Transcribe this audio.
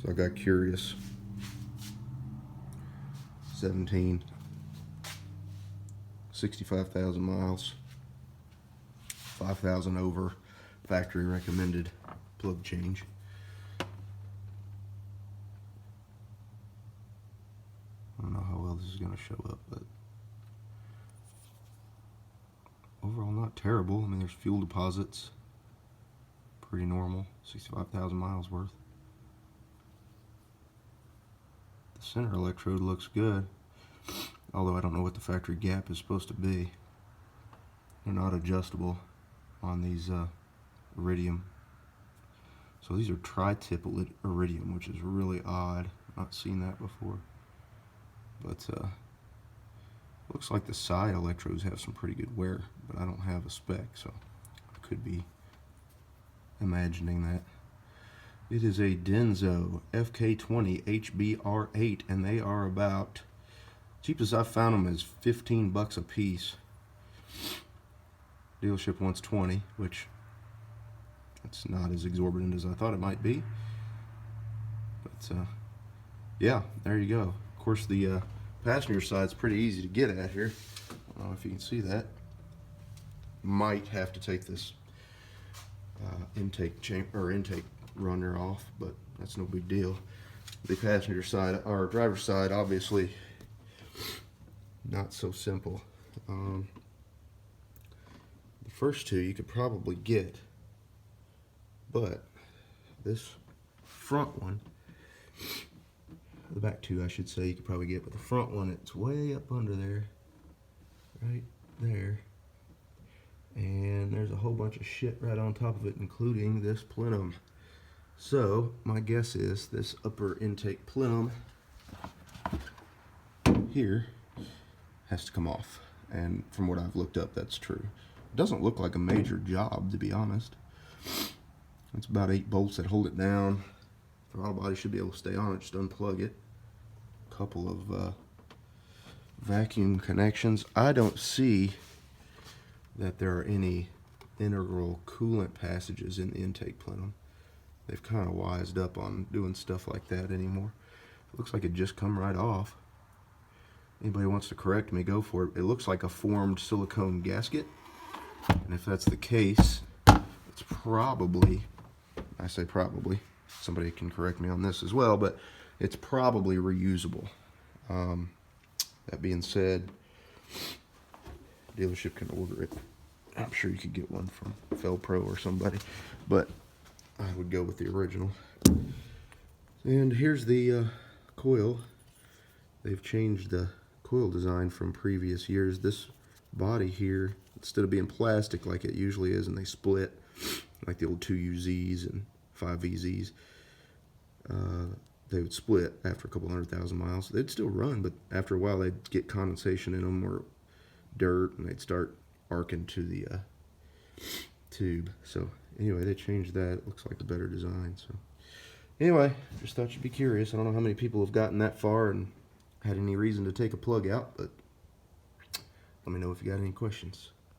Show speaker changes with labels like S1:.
S1: So I got curious. 17, 65,000 miles, 5,000 over factory recommended plug change. I don't know how well this is going to show up, but overall not terrible. I mean, there's fuel deposits, pretty normal, 65,000 miles worth. The center electrode looks good, although I don't know what the factory gap is supposed to be. They're not adjustable on these iridium. So these are tri-tip iridium, which is really odd. I've not seen that before. But looks like the side electrodes have some pretty good wear, but I don't have a spec, so I could be imagining that. It is a Denso FK20 HBR8, and they are about, cheapest I've found them is $15 a piece. Dealership wants 20, which that's not as exorbitant as I thought it might be. But yeah, there you go. Of course, the passenger side's pretty easy to get at here. I don't know if you can see that. Might have to take this intake runner off, but that's no big deal. The passenger side, or driver's side, obviously not so simple. The first two you could probably get, but this front one, the back two I should say, you could probably get, but the front one, it's way up under there, right there, and there's a whole bunch of shit right on top of it, including this plenum. So my guess is this upper intake plenum here has to come off, and from what I've looked up, that's true. It doesn't look like a major job, to be honest. It's about 8 bolts that hold it down. Throttle body should be able to stay on it, just unplug it. A couple of vacuum connections. I don't see that there are any integral coolant passages in the intake plenum. They've kind of wised up on doing stuff like that anymore. It looks like it just come right off. Anybody wants to correct me, go for it. It looks like a formed silicone gasket. And if that's the case, it's probably, I say probably, somebody can correct me on this as well, but it's probably reusable. That being said, dealership can order it. I'm sure you could get one from Felpro or somebody, but I would go with the original. And here's the coil. They've changed the coil design from previous years. This body here, instead of being plastic like it usually is, and they split like the old 2UZs and 5VZs, they would split after a couple 100,000 miles. They'd still run, but after a while they'd get condensation in them or dirt, and they'd start arcing to the tube. So anyway, they changed that. It looks like a better design. So anyway, just thought you'd be curious. I don't know how many people have gotten that far and had any reason to take a plug out, but let me know if you got any questions.